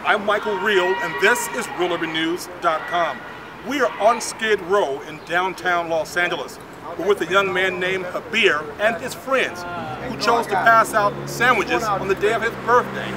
I'm Michael Reel, and this is REELURBANNEWS.com. We are on Skid Row in downtown Los Angeles. We're with a young man named Kabir and his friends who chose to pass out sandwiches on the day of his birthday,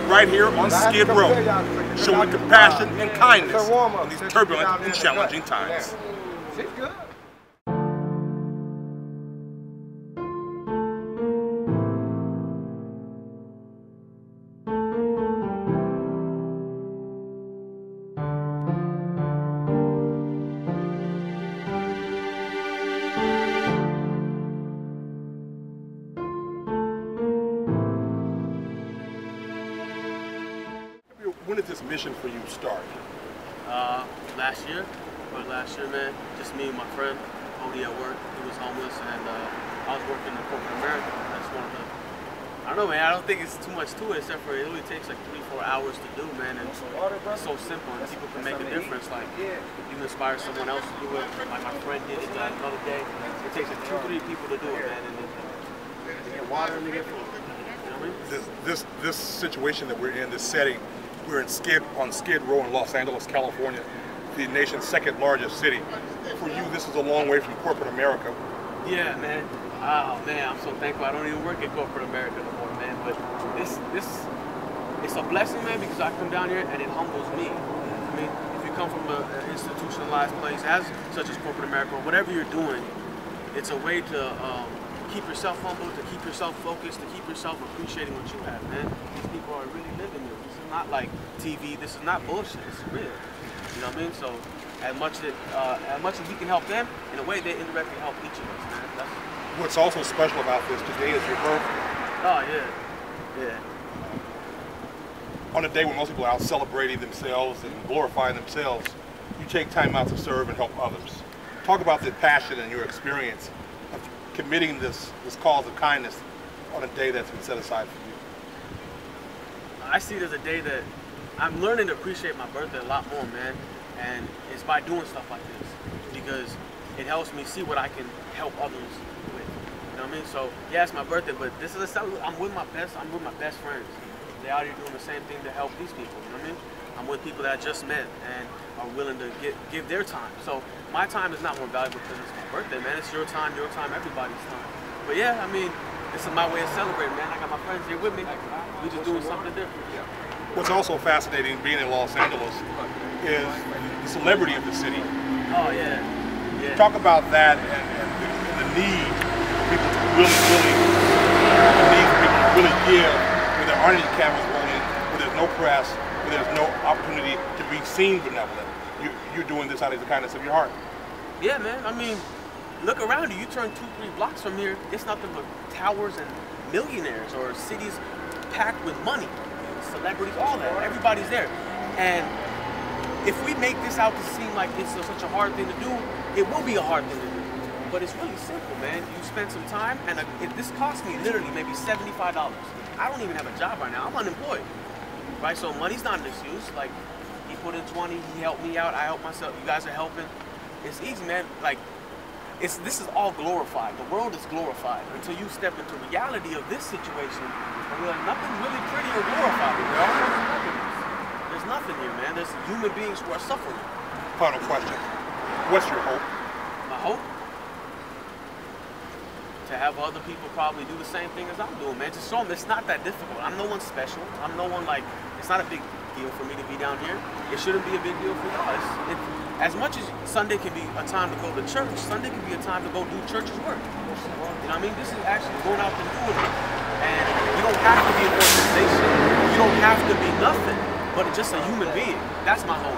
right here on Skid Row, showing compassion and kindness in these turbulent and challenging times. When did this mission for you start? Last year, man. Just me and my friend, Odie at work. He was homeless, and I was working in corporate America. That's one of the, I don't know, man. I don't think it's too much to it, except for it only takes like 3-4 hours to do, man. And it's so simple, and people can make a difference. Like, you can inspire someone else to do it. Like my friend did it another day. It takes like 2-3 people to do it, man. And they get water and they get food. You know what I mean? This situation that we're in, this setting, we're on Skid Row in Los Angeles, California, the nation's second largest city. For you, this is a long way from corporate America. Yeah, man. Oh man, I'm so thankful I don't even work in corporate America no more, man. But this it's a blessing, man, because I come down here and it humbles me. I mean, if you come from an institutionalized place, such as corporate America, or whatever you're doing, it's a way to keep yourself humble, to keep yourself focused, to keep yourself appreciating what you have, man. These people are really living it. This is not like TV. This is not bullshit. It's real. You know what I mean? So as much as we can help them, in a way they indirectly help each of us, man. What's also special about this, today is your birthday. Oh yeah, yeah. On a day when most people are out celebrating themselves and glorifying themselves, you take time out to serve and help others. Talk about the passion and your experience of committing this cause of kindness on a day that's been set aside for you. I see it as a day that I'm learning to appreciate my birthday a lot more, man. And it's by doing stuff like this, because it helps me see what I can help others with. You know what I mean? So yeah, it's my birthday, but this is I'm with my best friends. They're out here doing the same thing to help these people. You know what I mean? I'm with people that I just met and are willing to give their time. So my time is not more valuable because it's my birthday, man. It's your time, everybody's time. But yeah, I mean, this is my way of celebrating, man. I got my friends here with me. We just doing something different. Yeah. What's also fascinating being in Los Angeles is the celebrity of the city. Oh yeah, yeah. Talk about that and the need for people to really give, where there aren't any cameras rolling, where there's no press, where there's no opportunity to be seen benevolent. You're doing this out of the kindness of your heart. Yeah, man. I mean, look around you. You turn 2-3 blocks from here, it's nothing but towers and millionaires or cities packed with money, celebrities, all that. Everybody's there. And if we make this out to seem like it's such a hard thing to do, it will be a hard thing to do. But it's really simple, man. You spend some time, and this cost me literally maybe $75. I don't even have a job right now. I'm unemployed, right? So money's not an excuse. Like, he put in 20, he helped me out, I helped myself. You guys are helping. It's easy, man. Like, this is all glorified. The world is glorified until you step into reality of this situation, and you're like, nothing's really pretty or glorified. There's nothing here, man. There's human beings who are suffering. Final question. What's your hope? My hope? To have other people probably do the same thing as I'm doing, man. Just show them it's not that difficult. I'm no one special. I'm no one like, it's not a big deal for me to be down here. It shouldn't be a big deal for y'all. As much as Sunday can be a time to go to church, Sunday can be a time to go do church's work. You know what I mean? This is actually going out and doing it. And you don't have to be an organization. You don't have to be nothing, but it's just a human being. That's my hope.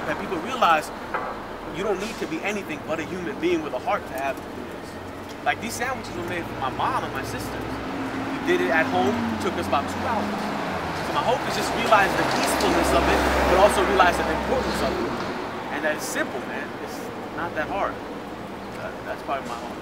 That people realize you don't need to be anything but a human being with a heart to have to do this. Like, these sandwiches were made for my mom and my sisters. We did it at home. It took us about 2 hours. So my hope is just realize the peacefulness of it, but also realize the importance of it. And that it's simple, man. It's not that hard. That's probably my hope.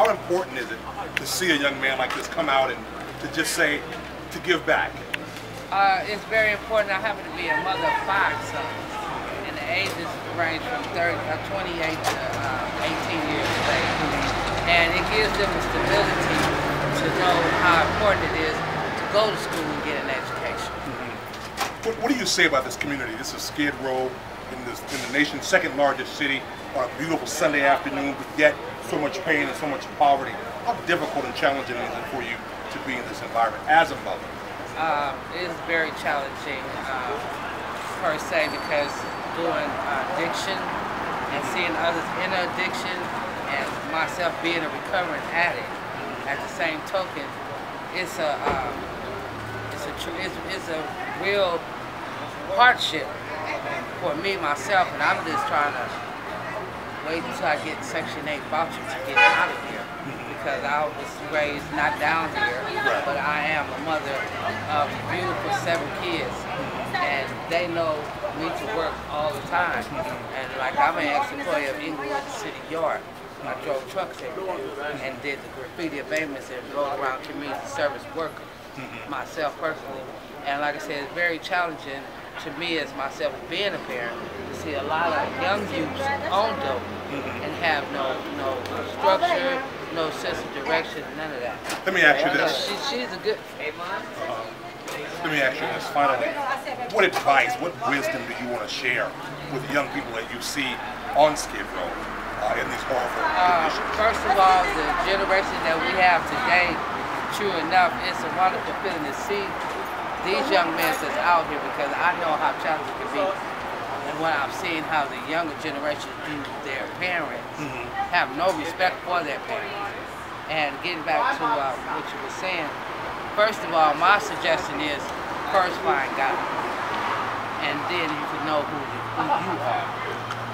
How important is it to see a young man like this come out and to just say, to give back? It's very important. I happen to be a mother of 5 sons, and the ages range from 28 to 18 years of age. And it gives them the stability to know how important it is to go to school and get an education. What do you say about this community? This is Skidrow, in the nation's second largest city, on a beautiful Sunday afternoon, but yet so much pain and so much poverty. How difficult and challenging is it for you to be in this environment as a mother? It is very challenging, per se, because doing addiction and seeing others in addiction and myself being a recovering addict at the same token, it's a real hardship for me, myself, and I'm just trying to wait until I get Section 8 voucher to get out of here, because I was raised not down here, but I am a mother of beautiful 7 kids, and they know me to work all the time. And like, I'm an ex-employee of Inglewood City Yard. I drove trucks every day and did the graffiti abatements and rode around community service worker myself personally. And like I said, it's very challenging to me as myself being a parent to see a lot of young youths on dope and have no structure, no sense of direction, none of that. Let me ask you this. She's a good. Let me ask you this finally. What advice, what wisdom do you want to share with young people that you see on Skid Row in these awful conditions? First of all, the generation that we have today, true enough, it's a wonderful feeling to see these young men that's out here, because I know how challenging it can be. And when I've seen how the younger generation do their parents, have no respect for their parents. And getting back to what you were saying, first of all, my suggestion is first find God, and then you can know who you are,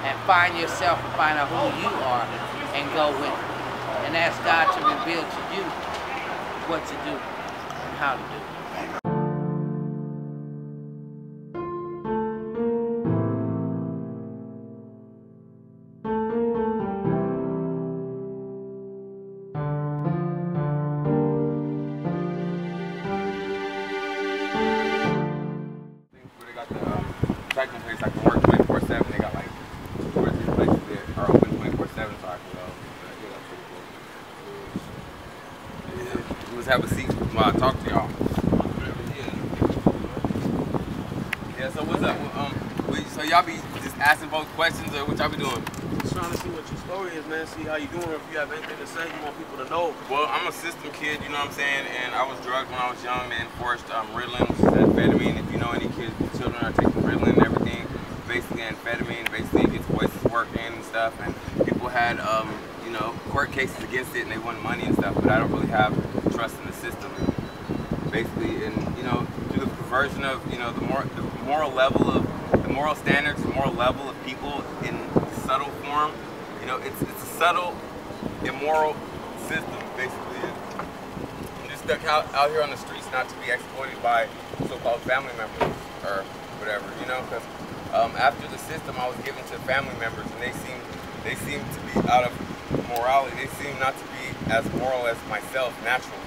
and find yourself and find out who you are, and go with it, and ask God to reveal to you what to do and how to do it. Recycling place I can work 24/7. They got like 2 or 3 places that are open 24/7, so I can go. Yeah, let's have a seat while I talk to y'all. Yeah. So what's up? So y'all be just asking folks questions, or what y'all be doing? Just trying to see what your story is, man. See how you doing, or if you have anything to say, you want people to know. Well, I'm a system kid, you know what I'm saying, and I was drugged when I was young. They enforced Ritalin, which is amphetamine. If you know any kids, children are taking Ritalin and everything, basically amphetamine, basically it gets voices working and stuff, and people had, you know, court cases against it, and they won money and stuff, but I don't really have trust in the system. Basically, and, you know, through the perversion of, you know, the moral level of, the moral standards, the moral level of people in subtle form, you know, it's a subtle, immoral system, basically. I'm just stuck out here on the streets not to be exploited by so-called family members or whatever, you know, because after the system I was given to family members, and they seem to be out of morality. They seem not to be as moral as myself naturally.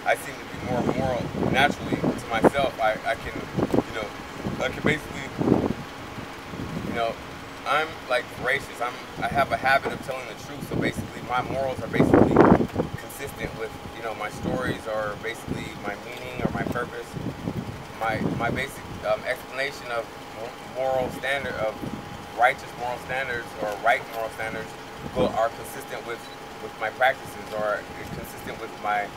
I seem to be more moral naturally to myself. I can, you know, I can basically, you know, I'm like gracious. I have a habit of telling the truth. So basically, my morals are basically consistent with, you know, my stories, or basically my meaning or my purpose. My basic explanation of moral standard, of righteous moral standards or right moral standards, are consistent with my practices, or is consistent with my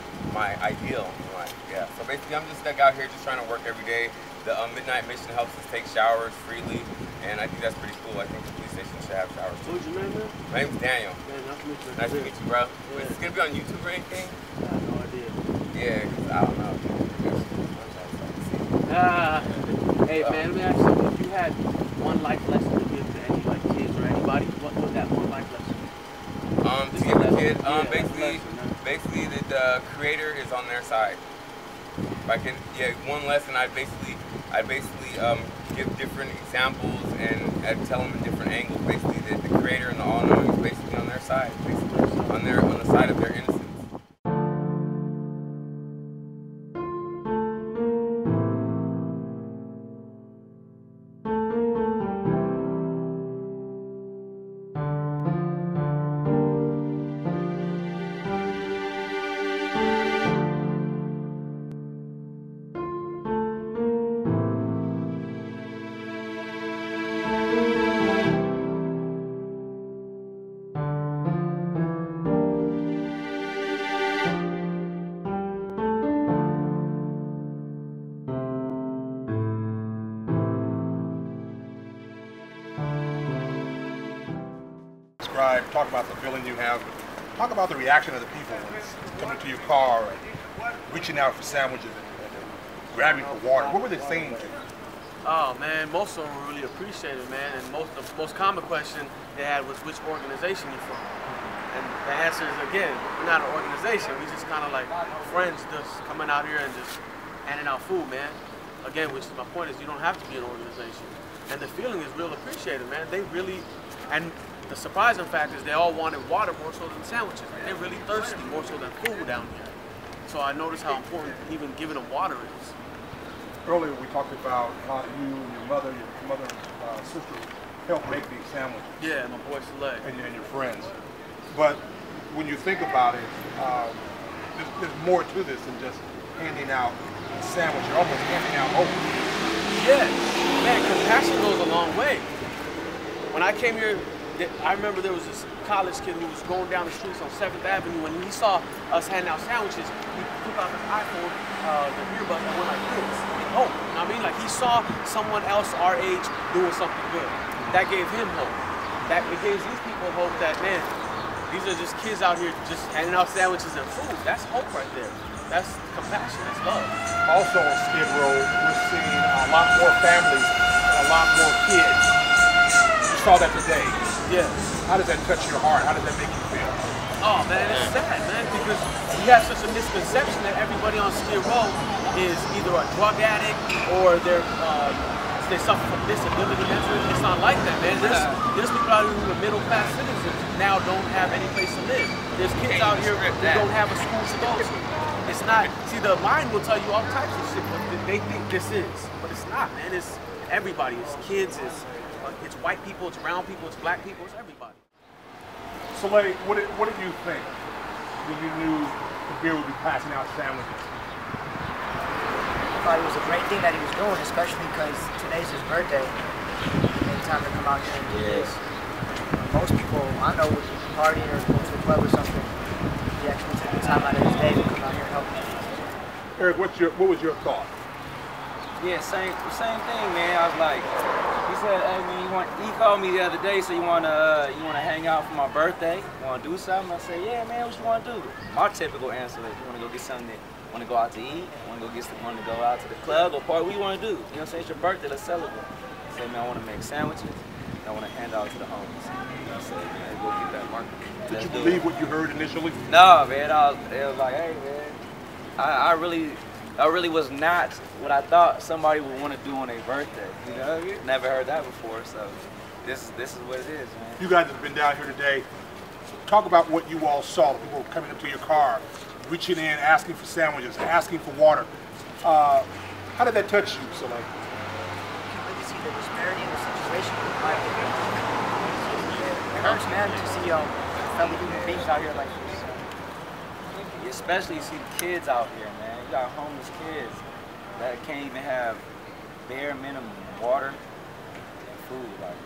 ideal in life. Yeah. So basically, I'm just stuck out here just trying to work every day. The Midnight Mission helps us take showers freely, and I think that's pretty cool. I think the police station should have showers too. What's your name, man? My name's Daniel. Man, nice to meet you. Nice to meet you, bro. Yeah. Is this gonna be on YouTube or anything? I have no idea. Yeah, cause I don't know. Hey man, let me ask you, if you had one life lesson to give to any like kids or anybody, what would that one life lesson be? To give a kid, basically that the creator is on their side. If I can, yeah, one lesson I'd basically give different examples and I'd tell them in different angles. Basically, that the creator and the all-knowing is basically on their side, basically on the side of their innocence. talk about the feeling you have. Talk about the reaction of the people coming to your car and reaching out for sandwiches and grabbing for water. What were they saying to you? Oh man, most of them really appreciate it, man. And the most common question they had was, which organization you from? And the answer is, again, we're not an organization. We just kind of like friends just coming out here and just handing out food, man. Again, which is my point, is you don't have to be an organization. And the feeling is real appreciated, man. They really, and the surprising fact is they all wanted water more so than sandwiches. They're really thirsty more so than food down here. So I noticed how important even giving them water is. Earlier we talked about how you and your mother and sister helped make these sandwiches. Yeah, my boy Soleil. And your friends. But when you think about it, there's more to this than just handing out a sandwich. You're almost handing out hope. Yeah, man, compassion goes a long way. When I came here, I remember there was this college kid who was going down the streets on 7th Avenue, and he saw us handing out sandwiches. He took out his iPhone, the earbud, and went like this. Hope. You know what I mean? Like, he saw someone else our age doing something good. That gave him hope. It gave these people hope that, man, these are just kids out here just handing out sandwiches and food. That's hope right there. That's compassion. That's love. Also on Skidrow, we're seeing a lot more families and a lot more kids. You saw that today. Yeah. How does that touch your heart? How does that make you feel? Oh man, it's sad, man, because we have such a misconception that everybody on Skid Row is either a drug addict or they suffer from disability mentally. It's not like that, man. There's people out here who are middle class citizens now don't have any place to live. There's kids out here who don't have a school to go to. It's not, see, the mind will tell you all types of shit what they think this is, but it's not, man. It's everybody. It's kids, it's white people, it's brown people, it's black people, it's everybody. Soleil, what did you think when you knew Kabir would be passing out sandwiches? I thought it was a great thing that he was doing, especially because today's his birthday. He made time to come out here and do this. Most people I know would party or go to a club or something. He actually took the time out of his day to come out here and help me. Eric, what was your thought? Yeah, same thing, man. I was like, he said, hey man, he called me the other day, so you wanna hang out for my birthday? You wanna do something? I said, yeah man, what you wanna do? My typical answer is, you wanna go get something, wanna go out to eat, wanna go out to the club, or party, what you wanna do? You know what I'm saying? It's your birthday, let's celebrate. I said, man, I wanna make sandwiches, and I wanna hand out to the homeless. I said, man, go get that market. Did you believe what you heard initially? No, man, it was like, hey man, I really was not what I thought somebody would want to do on their birthday. You know, never heard that before. So this is what it is, man. You guys have been down here today. Talk about what you all saw. People coming up to your car, reaching in, asking for sandwiches, asking for water. How did that touch you, Soleil? You can really see the disparity in the situation. It hurts, man, to see fellow human beings out here like this. Especially you see the kids out here, man. You got homeless kids that can't even have bare minimum water and food. Like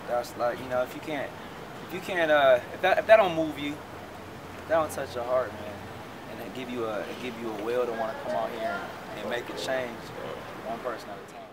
that's like, you know, if that don't move you, if that don't touch your heart, man, and it give you a will to want to come out here and make a change, one person at a time.